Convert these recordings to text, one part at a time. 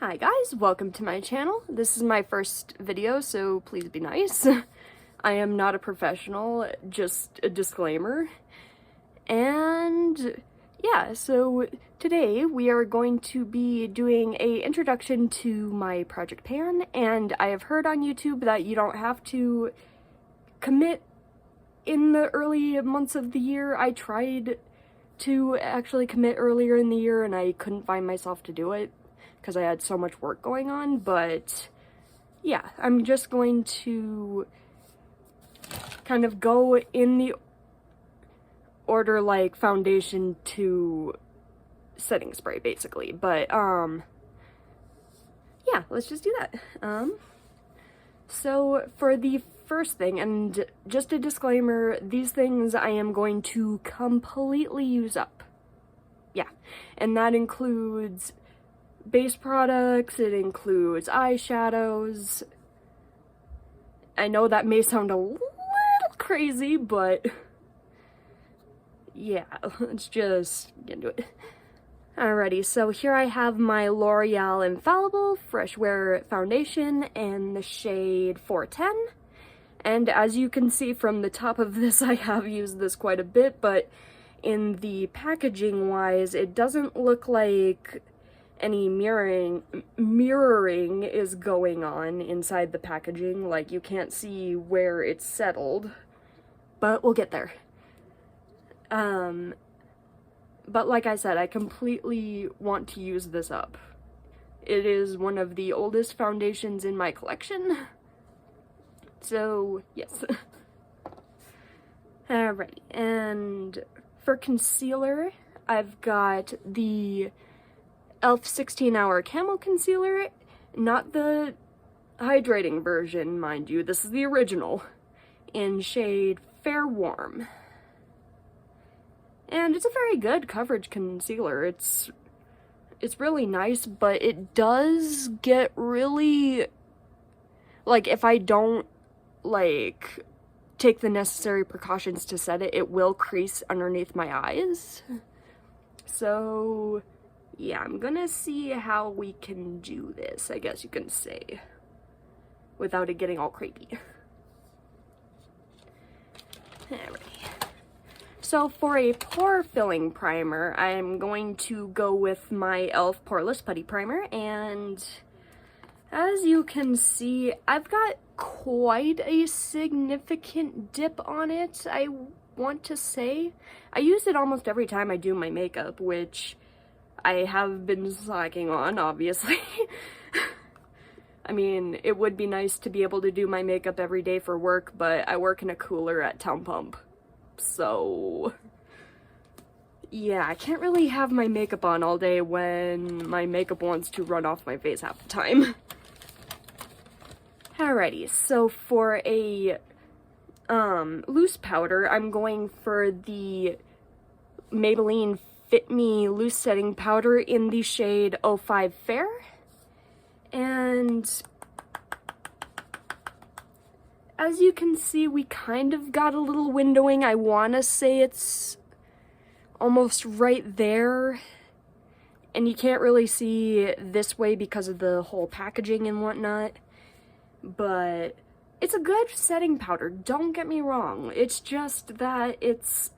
Hi guys, welcome to my channel. This is my first video, so please be nice. I am not a professional, just a disclaimer. And yeah, so today we are going to be doing a introduction to my Project Pan, and I have heard on YouTube that you don't have to commit in the early months of the year. I tried to actually commit earlier in the year and I couldn't find myself to do it because I had so much work going on, but yeah, I'm just going to kind of go in the order like foundation to setting spray basically, but yeah, let's just do that. So for the first thing, and just a disclaimer, these things I am going to completely use up. Yeah, and that includes base products, it includes eyeshadows. I know that may sound a little crazy, but yeah, let's just get into it. Alrighty, so here I have my L'Oreal Infallible Fresh Wear Foundation in the shade 410. And as you can see from the top of this, I have used this quite a bit, but in the packaging wise, it doesn't look like any mirroring is going on inside the packaging. Like, you can't see where it's settled, but we'll get there. But like I said, I completely want to use this up. It is one of the oldest foundations in my collection. So, yes. Alrighty, and for concealer, I've got the e.l.f. 16-Hour Camo Concealer, not the hydrating version, mind you. This is the original, in shade Fair Warm. And it's a very good coverage concealer. It's really nice, but it does get really, like, if I don't, like, take the necessary precautions to set it, it will crease underneath my eyes. So, yeah, I'm gonna see how we can do this, I guess you can say, without it getting all creepy. Alrighty. So for a pore filling primer, I'm going to go with my e.l.f. Poreless Putty Primer, and as you can see, I've got quite a significant dip on it, I want to say. I use it almost every time I do my makeup, which I have been slacking on, obviously. I mean, it would be nice to be able to do my makeup every day for work, but I work in a cooler at Town Pump. So, yeah, I can't really have my makeup on all day when my makeup wants to run off my face half the time. Alrighty, so for a loose powder, I'm going for the Maybelline Fit Me Loose Setting Powder in the shade 05 Fair. And as you can see, we kind of got a little windowing. I want to say it's almost right there. And you can't really see this way because of the whole packaging and whatnot. But it's a good setting powder, don't get me wrong. It's just that it's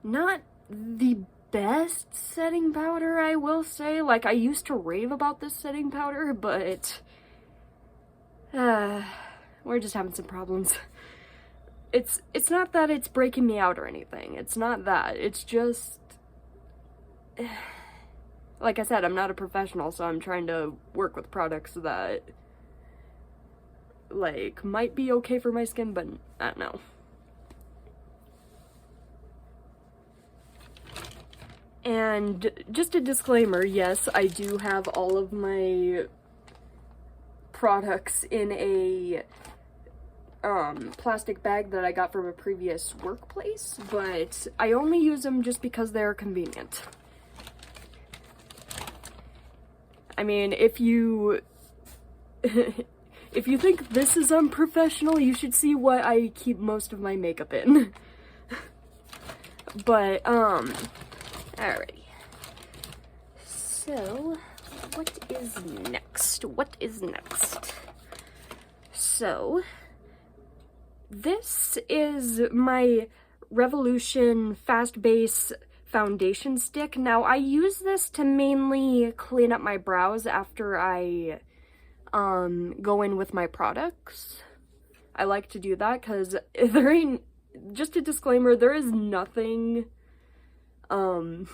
not the best setting powder, I will say. Like, I used to rave about this setting powder, but we're just having some problems. It's not that it's breaking me out or anything. It's not that. It's just, like I said, I'm not a professional, so I'm trying to work with products that, like, might be okay for my skin, but I don't know. And just a disclaimer, yes, I do have all of my products in a plastic bag that I got from a previous workplace, but I only use them just because they're convenient. I mean, if you if you think this is unprofessional, you should see what I keep most of my makeup in. But alrighty. So what is next? What is next? So, this is my Revolution Fast Base foundation stick. Now, I use this to mainly clean up my brows after I go in with my products. I like to do that because there ain't, just a disclaimer, there is nothing, how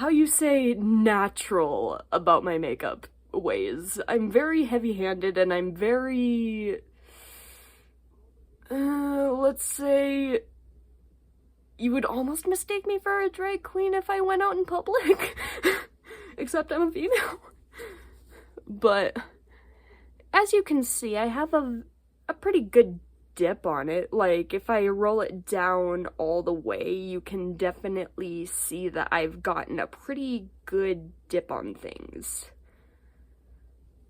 you say, natural about my makeup ways. I'm very heavy-handed and I'm very, let's say, you would almost mistake me for a drag queen if I went out in public. Except I'm a female. But as you can see, I have a pretty good dip on it. Like, if I roll it down all the way, you can definitely see that I've gotten a pretty good dip on things.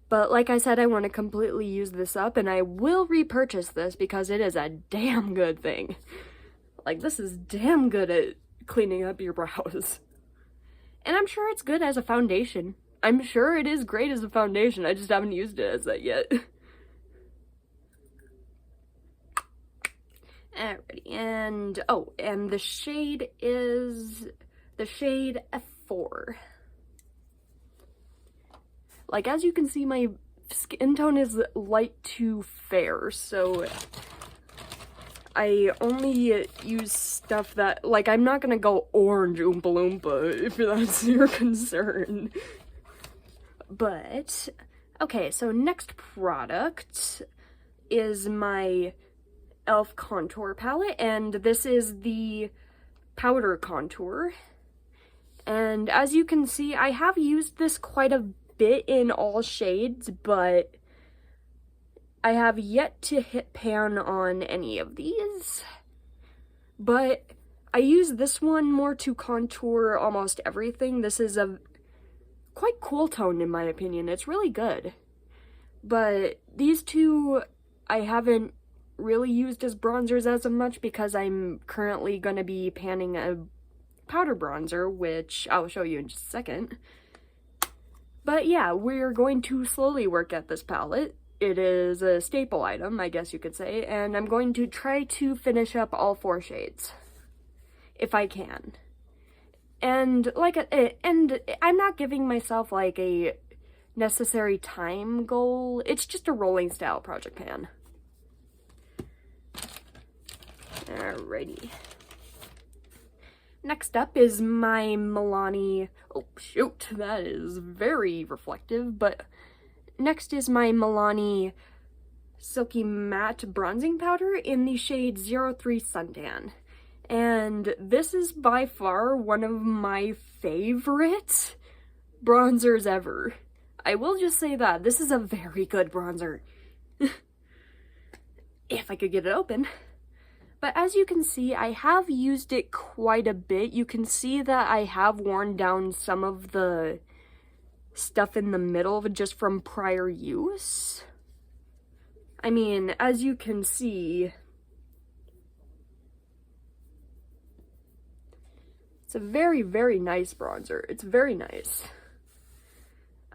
But like I said, I want to completely use this up, and I will repurchase this because it is a damn good thing. Like, this is damn good at cleaning up your brows. And I'm sure it's good as a foundation. I'm sure it is great as a foundation, I just haven't used it as that yet. Alrighty, and, oh, and the shade is the shade F4. Like, as you can see, my skin tone is light to fair, so I only use stuff that, like, I'm not gonna go orange Oompa Loompa, if that's your concern. But, okay, so next product is my e.l.f. contour palette, and this is the powder contour. And as you can see, I have used this quite a bit in all shades, but I have yet to hit pan on any of these. But I use this one more to contour almost everything. This is a quite cool tone in my opinion. It's really good. But these two I haven't really used as bronzers as much because I'm currently going to be panning a powder bronzer, which I'll show you in just a second. But yeah, we're going to slowly work at this palette. It is a staple item, I guess you could say, and I'm going to try to finish up all 4 shades, if I can. And and I'm not giving myself like a necessary time goal. It's just a rolling style project pan. Alrighty. Next up is my Milani, oh shoot, that is very reflective, but next is my Milani Silky Matte Bronzing Powder in the shade 03 Suntan. And this is by far one of my favorite bronzers ever. I will just say that, this is a very good bronzer. If I could get it open. But as you can see, I have used it quite a bit. You can see that I have worn down some of the stuff in the middle just from prior use. I mean, as you can see, it's a very, very nice bronzer. It's very nice.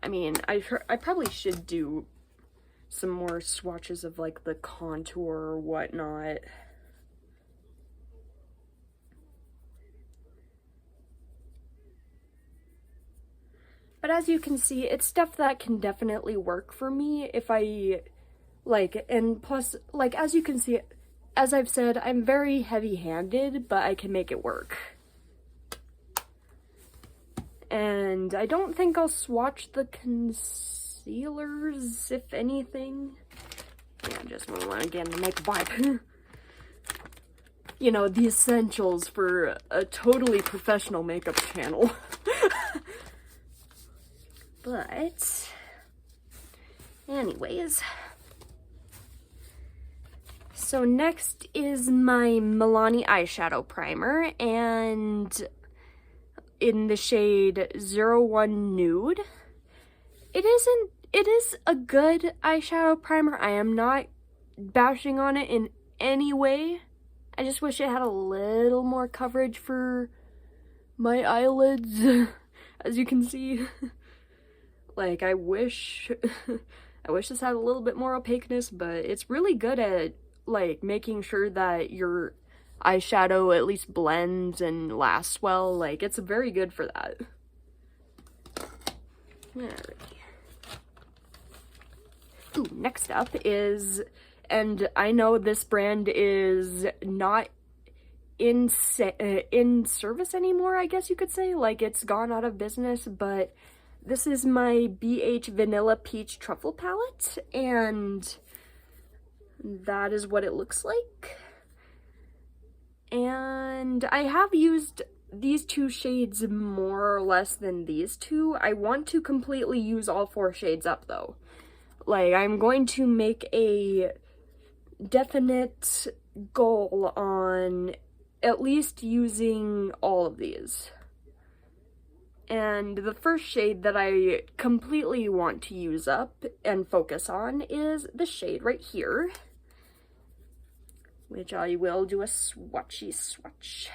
I mean, I probably should do some more swatches of like the contour or whatnot. But as you can see, it's stuff that can definitely work for me if I, like, and plus, like, as you can see, as I've said, I'm very heavy-handed, but I can make it work. And I don't think I'll swatch the concealers, if anything. Yeah, just want again to make a vibe. You know, the essentials for a totally professional makeup channel. But, anyways, so next is my Milani eyeshadow primer, and in the shade 01 Nude. It is a good eyeshadow primer. I am not bashing on it in any way. I just wish it had a little more coverage for my eyelids, as you can see. Like, I wish, I wish this had a little bit more opaqueness, but it's really good at, like, making sure that your eyeshadow at least blends and lasts well. Like, it's very good for that. Alrighty. Ooh, next up is, and I know this brand is not in service anymore, I guess you could say. Like, it's gone out of business, but this is my BH Vanilla Peach Truffle Palette, and that is what it looks like. And I have used these two shades more or less than these two. I want to completely use all 4 shades up, though. Like, I'm going to make a definite goal on at least using all of these. And the first shade that I completely want to use up and focus on is the shade right here, which I will do a swatchy swatch.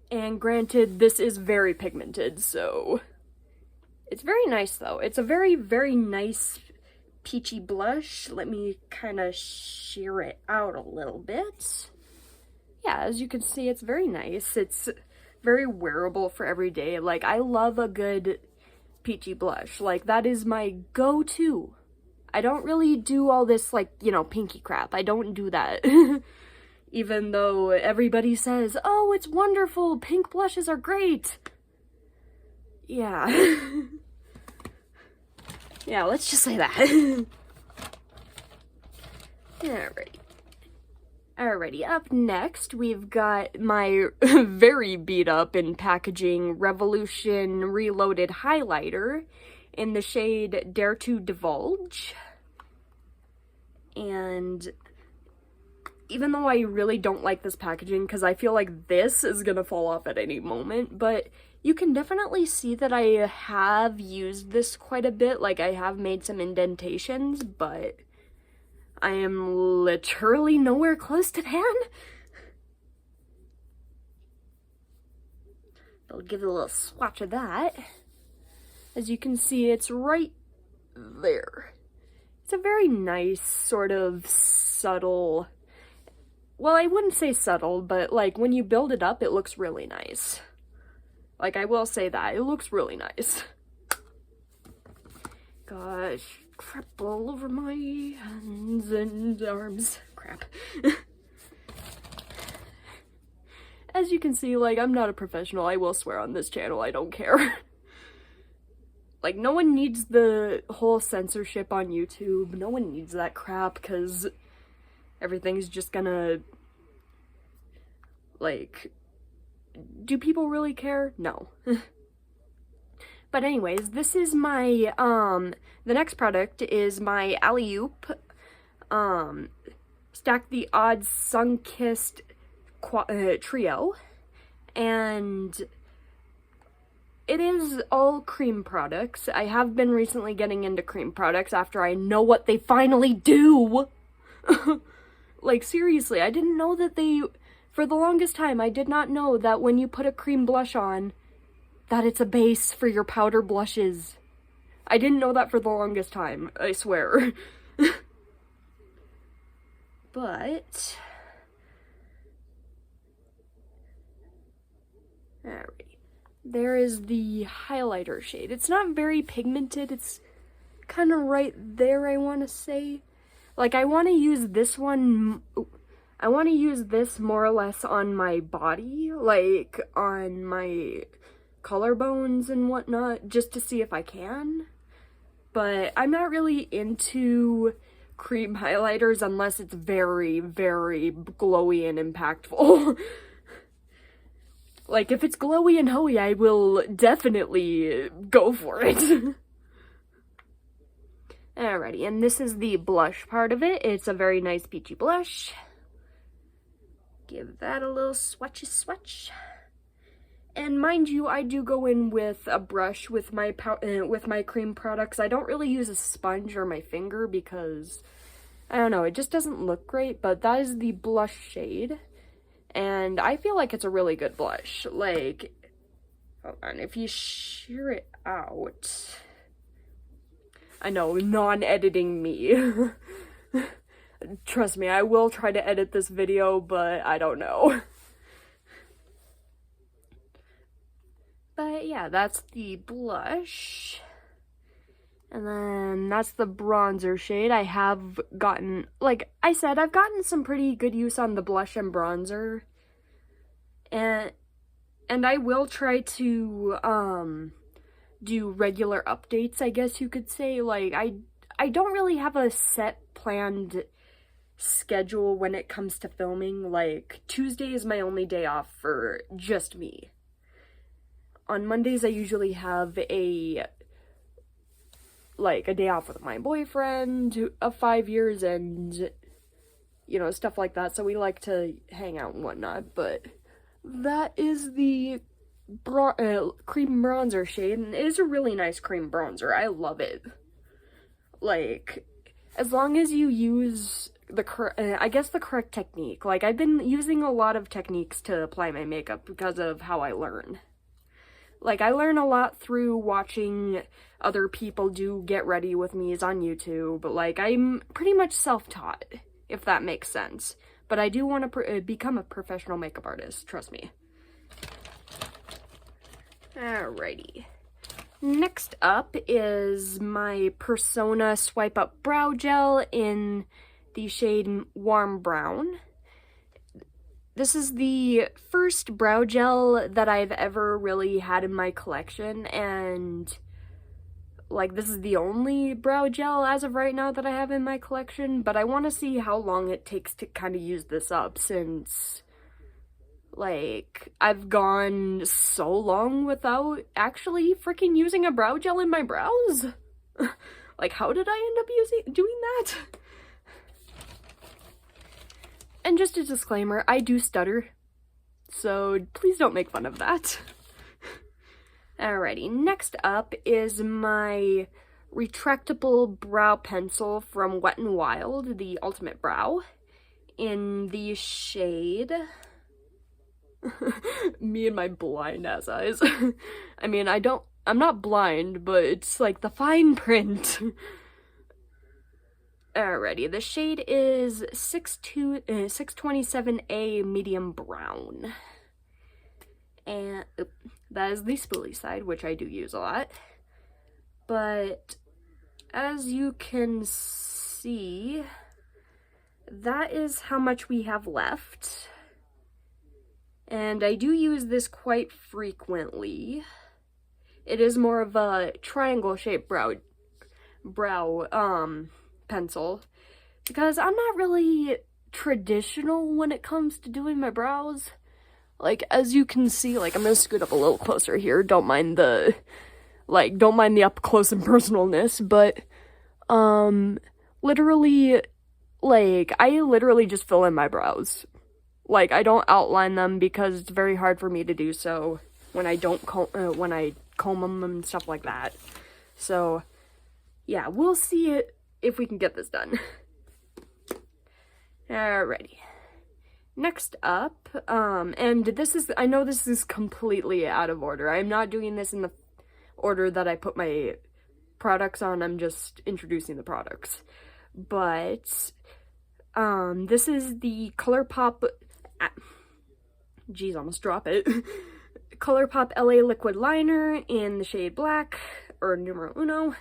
And granted, this is very pigmented, so it's very nice though. It's a very, very nice peachy blush. Let me kind of sheer it out a little bit. Yeah, as you can see, it's very nice. It's very wearable for every day. Like, I love a good peachy blush. Like, that is my go-to. I don't really do all this, like, you know, pinky crap. I don't do that. Even though everybody says, oh, it's wonderful, pink blushes are great. Yeah. Yeah, let's just say that. Alrighty, up next, we've got my very beat up in packaging Revolution Reloaded highlighter in the shade Dare to Divulge. And even though I really don't like this packaging, because I feel like this is gonna fall off at any moment, but you can definitely see that I have used this quite a bit. Like, I have made some indentations, but I am literally nowhere close to pan. I'll give it a little swatch of that. As you can see, it's right there. It's a very nice, sort of subtle, well, I wouldn't say subtle, but like when you build it up, it looks really nice. Like, I will say that, it looks really nice. Gosh, crap all over my hands and arms. Crap. As you can see, like, I'm not a professional. I will swear on this channel, I don't care. Like, no one needs the whole censorship on YouTube. No one needs that crap, because everything's just gonna, like, do people really care? No. But anyways, this is my, the next product is my Alley-Oop, Stack the Odds Sunkissed Trio, and it is all cream products. I have been recently getting into cream products after I know what they finally do. Like, seriously, I didn't know that they, for the longest time, I did not know that when you put a cream blush on, that it's a base for your powder blushes. I didn't know that for the longest time, I swear. But alright. There is the highlighter shade. It's not very pigmented, it's kind of right there, I want to say. Like, I want to use this one, I want to use this more or less on my body, like on my collarbones and whatnot, just to see if I can. But I'm not really into cream highlighters unless it's very, very glowy and impactful. Like, if it's glowy and hoey, I will definitely go for it. Alrighty, and this is the blush part of it. It's a very nice peachy blush. Give that a little swatchy swatch. And mind you, I do go in with a brush with my cream products. I don't really use a sponge or my finger because, I don't know, it just doesn't look great, but that is the blush shade. And I feel like it's a really good blush. Like, hold on, if you shear it out... I know, non-editing me. Trust me, I will try to edit this video, but I don't know. But yeah, that's the blush. And then that's the bronzer shade. I have gotten, like I said, I've gotten some pretty good use on the blush and bronzer. And I will try to, do regular updates, I guess you could say. Like, I don't really have a set planned schedule when it comes to filming. Like, Tuesday is my only day off for just me. On Mondays, I usually have a day off with my boyfriend of 5 years and, you know, stuff like that. So we like to hang out and whatnot. But that is the cream bronzer shade, and it is a really nice cream bronzer. I love it. Like, as long as you use the correct technique. Like, I've been using a lot of techniques to apply my makeup because of how I learn. Like, I learn a lot through watching other people do get ready with me's on YouTube. Like, I'm pretty much self-taught, if that makes sense. But I do want to become a professional makeup artist, trust me. Alrighty. Next up is my Persona Swipe Up Brow Gel in the shade Warm Brown. This is the first brow gel that I've ever really had in my collection, and like, this is the only brow gel as of right now that I have in my collection, but I want to see how long it takes to kind of use this up, since like, I've gone so long without actually freaking using a brow gel in my brows. Like, how did I end up doing that? And just a disclaimer, I do stutter, so please don't make fun of that. Alrighty, next up is my retractable brow pencil from Wet n Wild, the Ultimate Brow, in the shade... Me and my blind ass eyes. I mean, I'm not blind, but it's like the fine print. Alrighty, the shade is 627A Medium Brown. And that is the spoolie side, which I do use a lot. But as you can see, that is how much we have left. And I do use this quite frequently. It is more of a triangle-shaped brow pencil, because I'm not really traditional when it comes to doing my brows. Like, as you can see, like, I'm gonna scoot up a little closer here. Don't mind the up close and personalness, but, literally, like, I literally just fill in my brows. Like, I don't outline them because it's very hard for me to do so when I comb them and stuff like that. So, yeah, we'll see if we can get this done. Alrighty. Next up, and I know this is completely out of order. I'm not doing this in the order that I put my products on. I'm just introducing the products. But, this is the ColourPop... Geez, almost drop it. ColourPop LA Liquid Liner in the shade Black, or Numero Uno.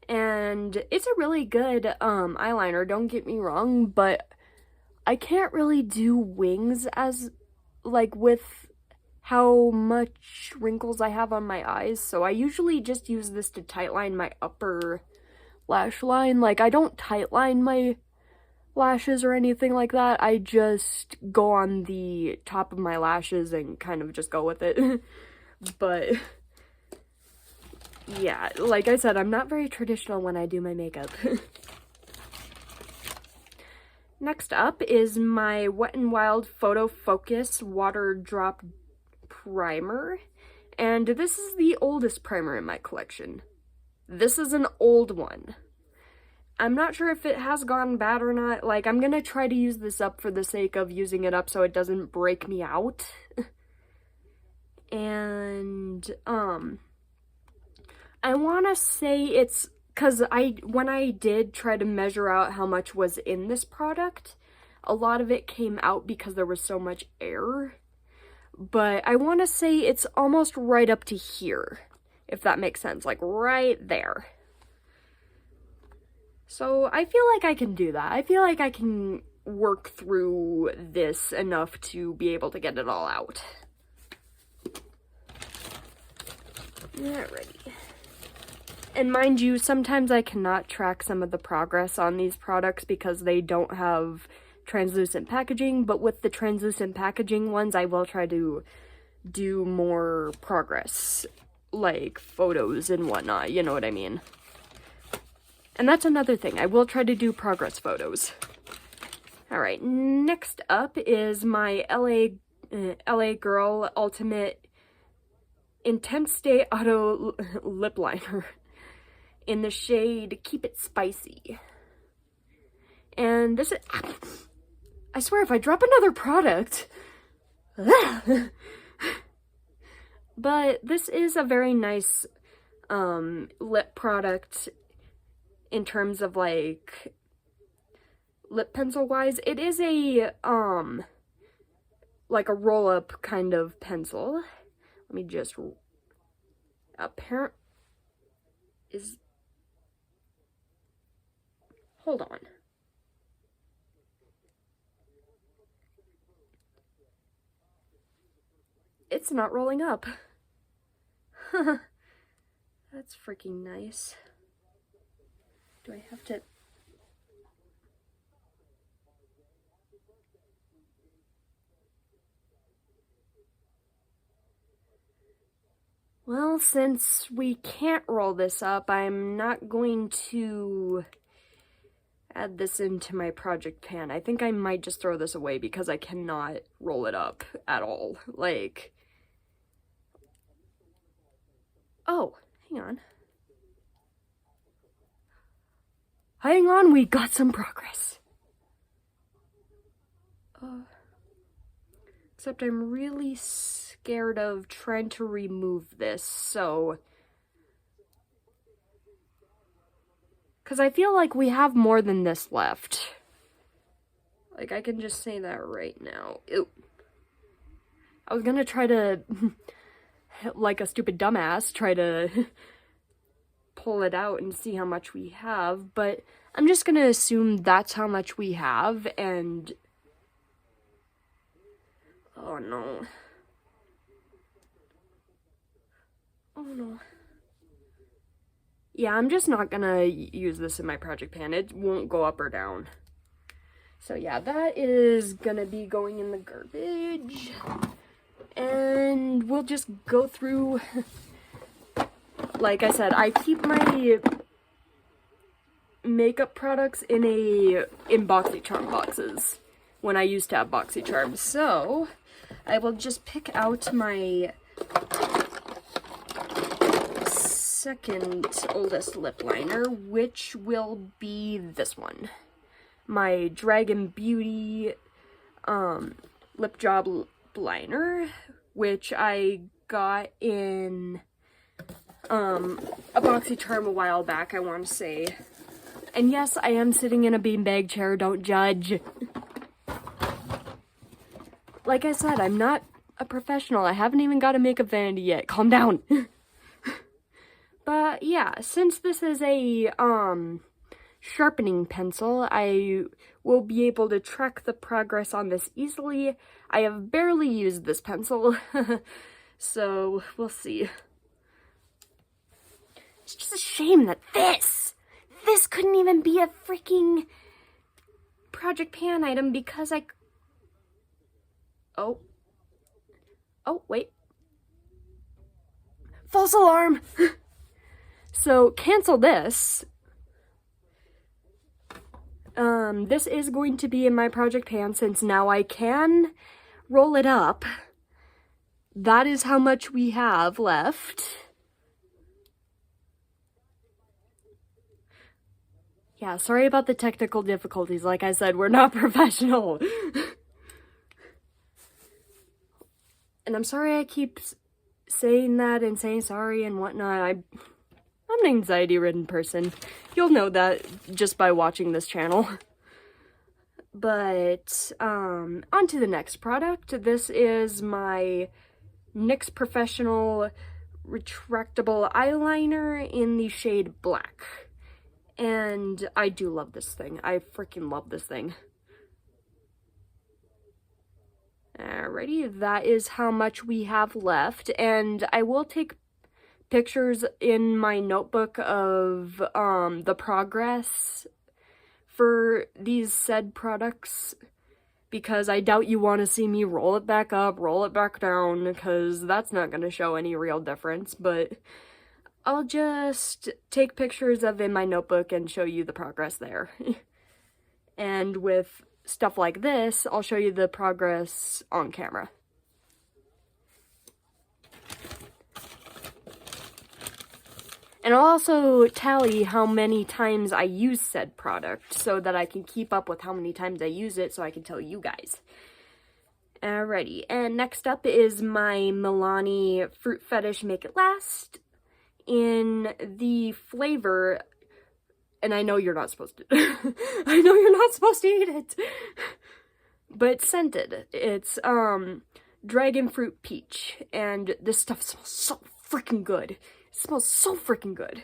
And it's a really good eyeliner, don't get me wrong, but I can't really do wings as, like, with how much wrinkles I have on my eyes, so I usually just use this to tightline my upper lash line. Like, I don't tightline my lashes or anything like that. I just go on the top of my lashes and kind of just go with it. But yeah, like I said, I'm not very traditional when I do my makeup. Next up is my Wet n Wild Photo Focus Water Drop Primer, and this is the oldest primer in my collection. This is an old one. I'm not sure if it has gone bad or not. Like, I'm gonna try to use this up for the sake of using it up so it doesn't break me out. And, I want to say it's, because when I did try to measure out how much was in this product, a lot of it came out because there was so much air. But I want to say it's almost right up to here, if that makes sense, like right there. So I feel like I can do that. I feel like I can work through this enough to be able to get it all out. Alrighty. And mind you, sometimes I cannot track some of the progress on these products because they don't have translucent packaging, but with the translucent packaging ones, I will try to do more progress, like photos and whatnot, you know what I mean? And that's another thing, I will try to do progress photos. Alright, next up is my LA Girl Ultimate Intense Stay Auto Lip Liner in the shade Keep It Spicy. And this is, I swear if I drop another product, but this is a very nice lip product in terms of like lip pencil wise. It is a like a roll up kind of pencil. Let me just, hold on. It's not rolling up. That's freaking nice. Do I have to... Well, since we can't roll this up, I'm not going to add this into my project pan. I think I might just throw this away because I cannot roll it up at all. Like... Oh, hang on. Hang on, we got some progress. Except I'm really scared of trying to remove this, so... Because I feel like we have more than this left. Like, I can just say that right now. Ew. I was gonna try to, like a stupid dumbass, try to pull it out and see how much we have, but I'm just gonna assume that's how much we have, and... Oh no. Oh no. Yeah, I'm just not gonna use this in my project pan. It won't go up or down. So yeah, that is gonna be going in the garbage. And we'll just go through... Like I said, I keep my makeup products in BoxyCharm boxes when I used to have BoxyCharm. So I will just pick out my second oldest lip liner, which will be this one. My Dragon Beauty lip job liner, which I got in a BoxyCharm a while back, I want to say. And yes, I am sitting in a beanbag chair, don't judge. Like I said, I'm not a professional. I haven't even got a makeup vanity yet. Calm down. But yeah, since this is a sharpening pencil, I will be able to track the progress on this easily. I have barely used this pencil, so we'll see. It's just a shame that this couldn't even be a freaking project pan item because Oh, wait. False alarm! So, cancel this. This is going to be in my project pan since now I can roll it up. That is how much we have left. Yeah, sorry about the technical difficulties. Like I said, we're not professional. And I'm sorry I keep saying that and saying sorry and whatnot. I'm an anxiety-ridden person. You'll know that just by watching this channel. But, on to the next product. This is my NYX Professional Retractable Eyeliner in the shade Black. And I do love this thing. I freaking love this thing. Alrighty, that is how much we have left, and I will take pictures in my notebook of the progress for these said products, because I doubt you want to see me roll it back up, roll it back down, because that's not going to show any real difference, but I'll just take pictures of in my notebook and show you the progress there. And with stuff like this, I'll show you the progress on camera. And I'll also tally how many times I use said product so that I can keep up with how many times I use it so I can tell you guys. Alrighty, and next up is my Milani Fruit Fetish Make It Last in the flavor, and I know you're not supposed to, I know you're not supposed to eat it, but it's scented. It's, Dragon Fruit Peach, and this stuff smells so freaking good. It smells so freaking good.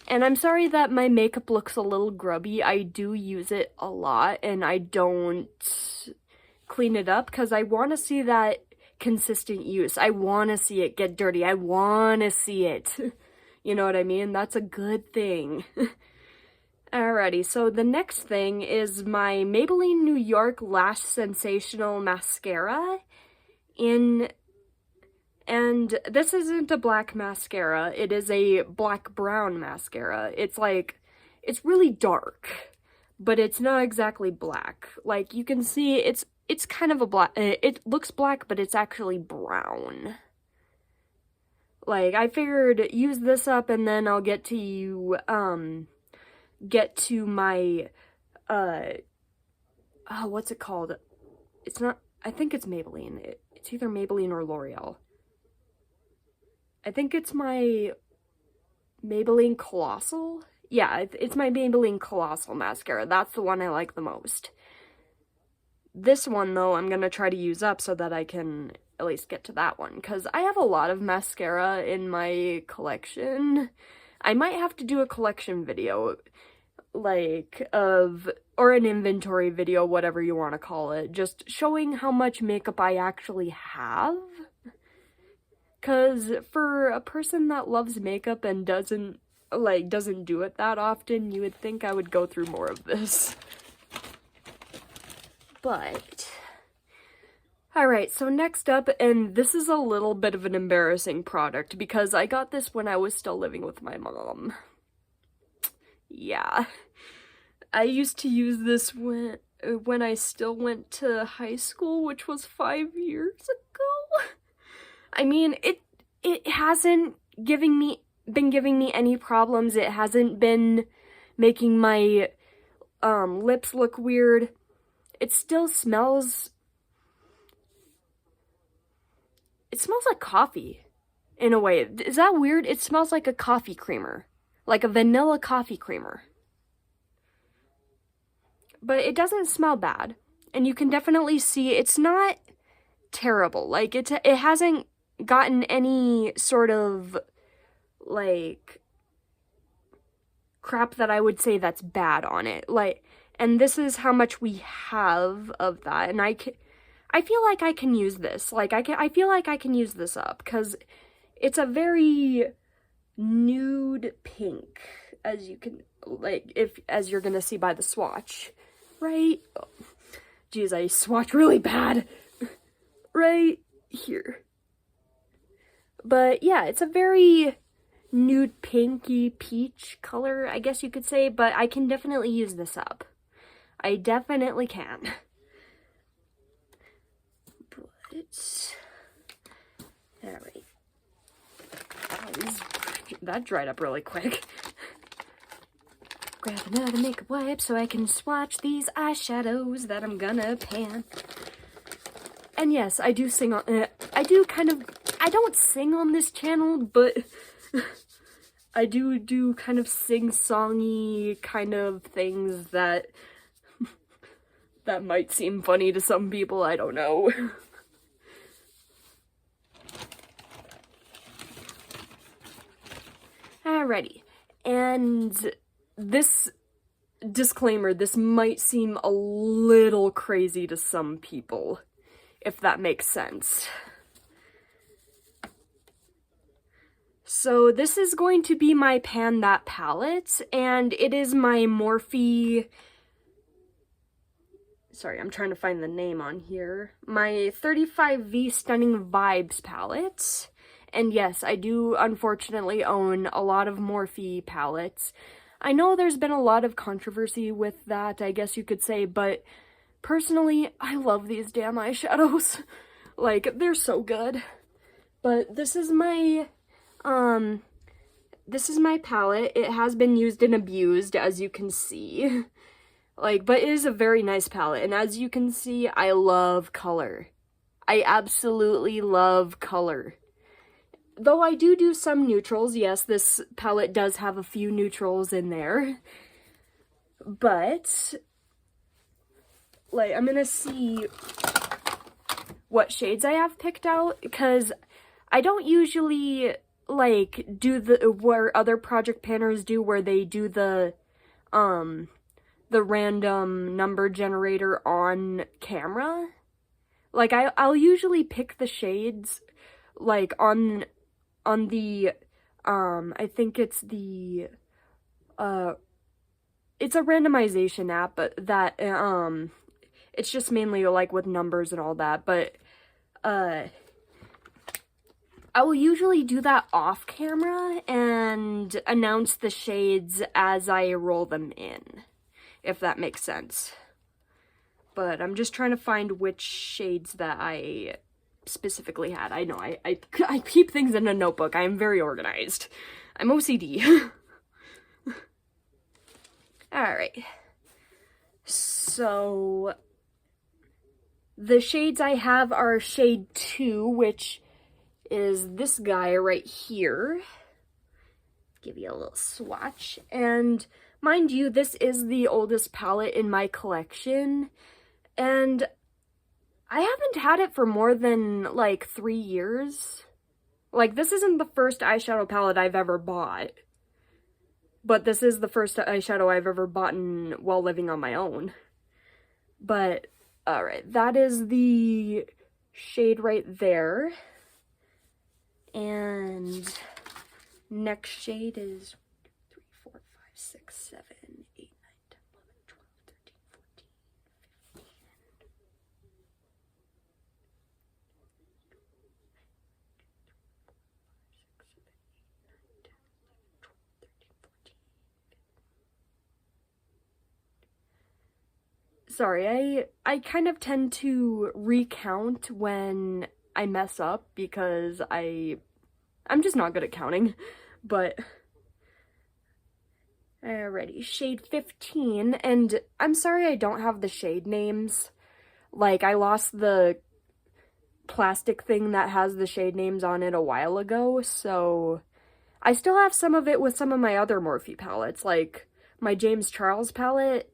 And I'm sorry that my makeup looks a little grubby. I do use it a lot, and I don't clean it up, because I want to see that consistent use. I want to see it get dirty. I want to see it. You know what I mean? That's a good thing. Alrighty, so the next thing is my Maybelline New York Lash Sensational Mascara and this isn't a black mascara, it is a black-brown mascara. It's really dark, but it's not exactly black. Like, you can see, it's kind of a black, it looks black, but it's actually brown. Like, I figured use this up and then I'll get to my, oh, what's it called? It's not, I think it's Maybelline. It's either Maybelline or L'Oreal. I think it's my Maybelline Colossal? Yeah, it's my Maybelline Colossal mascara. That's the one I like the most. This one, though, I'm gonna try to use up so that I can at least get to that one, because I have a lot of mascara in my collection. I might have to do a collection video, like, or an inventory video, whatever you want to call it, just showing how much makeup I actually have. Because for a person that loves makeup and doesn't do it that often, you would think I would go through more of this. But, alright, so next up, and this is a little bit of an embarrassing product, because I got this when I was still living with my mom. Yeah. I used to use this when I still went to high school, which was 5 years ago. I mean, it hasn't been giving me any problems. It hasn't been making my lips look weird. It still smells... It smells like coffee, in a way. Is that weird? It smells like a coffee creamer. Like a vanilla coffee creamer. But it doesn't smell bad. And you can definitely see it's not terrible. Like, it hasn't gotten any sort of, like, crap that I would say that's bad on it. Like, and this is how much we have of that. And I feel like I can use this. Like, I feel like I can use this up, because it's a very nude pink, as you can, like, as you're gonna see by the swatch, right? Oh, geez, I swatch really bad. Right here. But yeah, it's a very nude pinky peach color, I guess you could say, but I can definitely use this up. I definitely can. But, alright. Wow, that dried up really quick. grab another makeup wipe so I can swatch these eyeshadows that I'm gonna pan. And yes, I do sing on, I don't sing on this channel, but I do kind of sing-songy kind of things that might seem funny to some people, I don't know. Alrighty, and this disclaimer, this might seem a little crazy to some people, if that makes sense. So this is going to be my Pan That palette, and it is my Morphe... Sorry, I'm trying to find the name on here. My 35V Stunning Vibes palette. And yes, I do unfortunately own a lot of Morphe palettes. I know there's been a lot of controversy with that, I guess you could say, but personally, I love these damn eyeshadows. Like, they're so good. But this is my palette. It has been used and abused, as you can see. Like, but it is a very nice palette, and as you can see, I love color. I absolutely love color. Though I do some neutrals, yes, this palette does have a few neutrals in there. But, like, I'm gonna see what shades I have picked out, because I don't usually, like, do where other project panners do, where they do the random number generator on camera. Like, I'll usually pick the shades, like, on the, I think it's the, it's a randomization app, but that, it's just mainly, like, with numbers and all that, but, I will usually do that off camera and announce the shades as I roll them in, if that makes sense. But I'm just trying to find which shades that I specifically had. I know, I keep things in a notebook. I am very organized. I'm OCD. Alright. So, the shades I have are shade 2, which is this guy right here. Give you a little swatch. And mind you, this is the oldest palette in my collection, and I haven't had it for more than, like, 3 years. Like, this isn't the first eyeshadow palette I've ever bought, but this is the first eyeshadow I've ever bought while living on my own. But, alright, that is the shade right there. And next shade is 3, 4, 5, 6, 7, 8, 9, 10, 11, 12, 13, 14, 15. Sorry, I kind of tend to recount when I mess up because I'm just not good at counting, but alrighty, shade 15, and I'm sorry I don't have the shade names. Like, I lost the plastic thing that has the shade names on it a while ago, so I still have some of it with some of my other Morphe palettes, like my James Charles palette.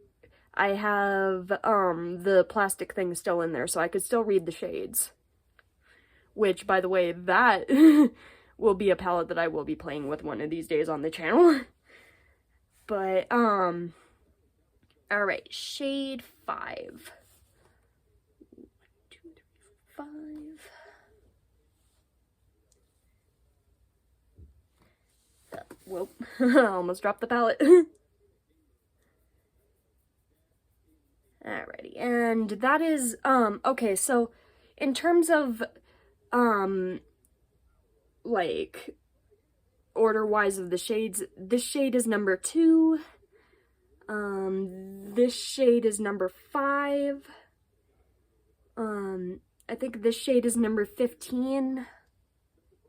I have the plastic thing still in there, so I could still read the shades. Which, by the way, that will be a palette that I will be playing with one of these days on the channel. But, alright, shade 5. 1, 2, 3, 4, 5. Whoop, I almost dropped the palette. Alrighty, and that is, okay, so, in terms of, like, order-wise of the shades, this shade is number 2, this shade is number 5, I think this shade is number 15,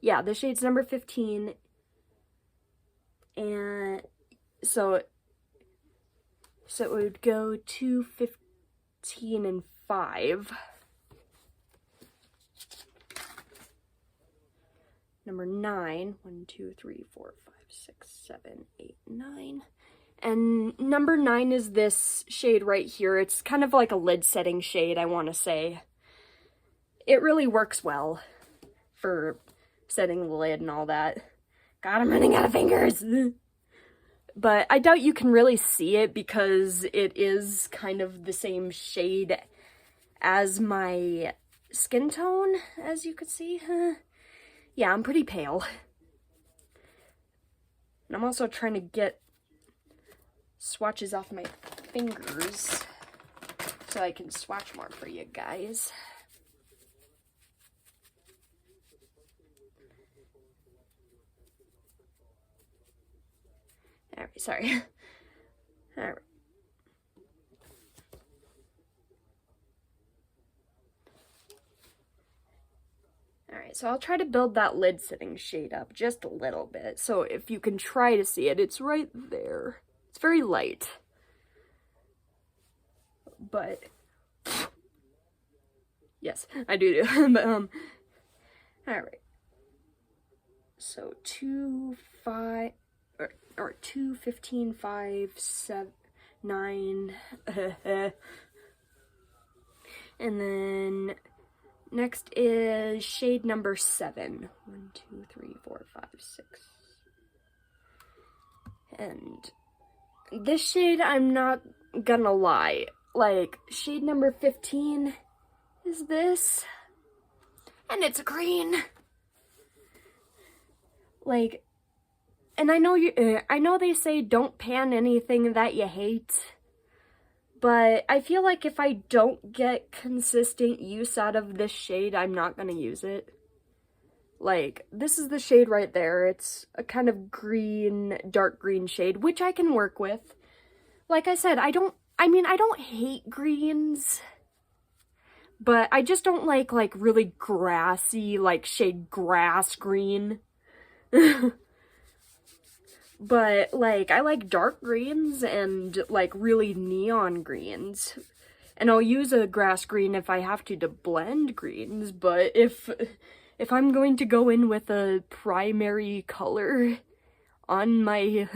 yeah, this shade's number 15, and, so, So it would go 2, 15, and 5. Number 9, 1, 2, 3, 4, 5, 6, 7, 8, 9. And number 9 is this shade right here. It's kind of like a lid setting shade, I want to say. It really works well for setting the lid and all that. God, I'm running out of fingers! But I doubt you can really see it because it is kind of the same shade as my skin tone, as you could see. Yeah, I'm pretty pale. And I'm also trying to get swatches off my fingers so I can swatch more for you guys. Alright, sorry. Alright. Alright, so I'll try to build that lid setting shade up just a little bit. So if you can try to see it, it's right there. It's very light. But yes, I do. But, alright. So 2, 5, or 2, 15, 5, 7, 9. And then next is shade number 7. 1, 2, 3, 4, 5, 6. And this shade, I'm not gonna lie, like, shade number 15 is this. And it's green. Like, and I know they say don't pan anything that you hate, but I feel like if I don't get consistent use out of this shade, I'm not gonna use it. Like, this is the shade right there. It's a kind of green, dark green shade, which I can work with. Like I said, I don't hate greens, but I just don't like really grassy, like shade grass green. But, like, I like dark greens and, like, really neon greens. And I'll use a grass green if I have to blend greens, but if I'm going to go in with a primary color on my...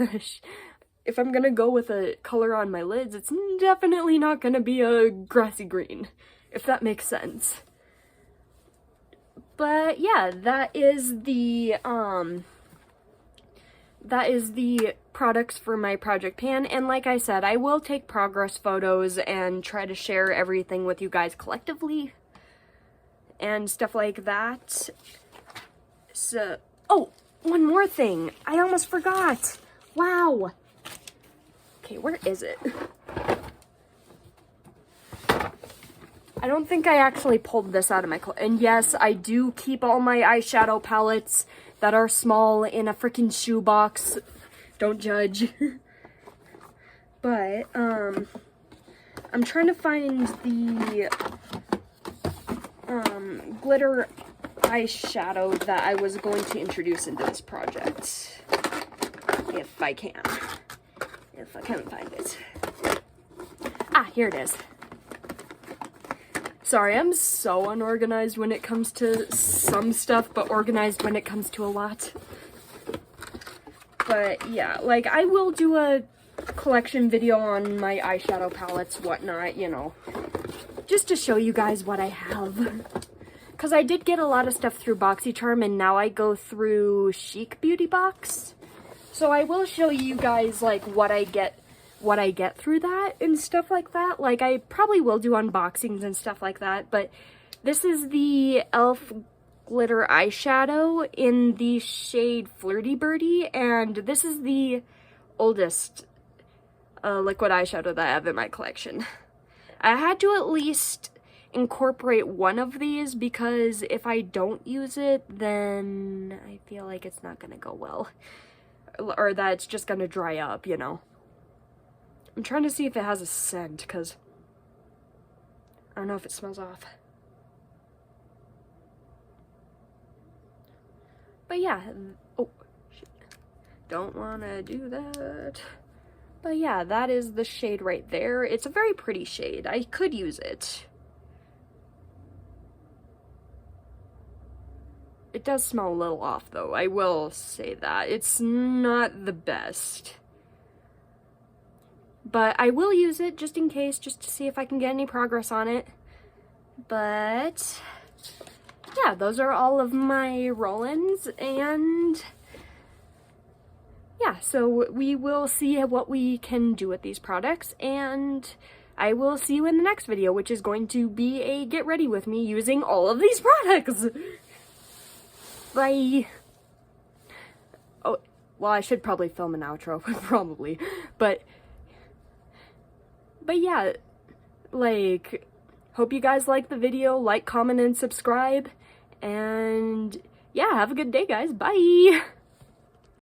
if I'm gonna go with a color on my lids, it's definitely not gonna be a grassy green, if that makes sense. But, yeah, that is the products for my project pan, and like I said, I will take progress photos and try to share everything with you guys collectively and stuff like that. So, oh, one more thing. I almost forgot. Wow. Okay, where is it? I don't think I actually pulled this out of my and yes, I do keep all my eyeshadow palettes that are small in a freaking shoebox. Don't judge. But, I'm trying to find the, glitter eyeshadow that I was going to introduce into this project. If I can. If I can find it. Ah, here it is. Sorry, I'm so unorganized when it comes to some stuff, but organized when it comes to a lot. But yeah, like, I will do a collection video on my eyeshadow palettes, whatnot, you know, just to show you guys what I have. Because I did get a lot of stuff through BoxyCharm, and now I go through Chic Beauty Box. So I will show you guys, like, what I get through that and stuff like that. Like, I probably will do unboxings and stuff like that, but this is the e.l.f. glitter eyeshadow in the shade Flirty Birdie, and this is the oldest liquid eyeshadow that I have in my collection. I had to at least incorporate one of these because if I don't use it, then I feel like it's not gonna go well, or that it's just gonna dry up, you know. I'm trying to see if it has a scent, because I don't know if it smells off. But yeah, oh, shit. Don't want to do that. But yeah, that is the shade right there. It's a very pretty shade. I could use it. It does smell a little off though, I will say that. It's not the best. But I will use it just in case, just to see if I can get any progress on it. But yeah, those are all of my roll-ins, and yeah, so we will see what we can do with these products, and I will see you in the next video, which is going to be a get ready with me using all of these products. Bye. Oh, well, I should probably film an outro, probably, but yeah, like, hope you guys like the video, like, comment, and subscribe, and yeah, have a good day, guys. Bye!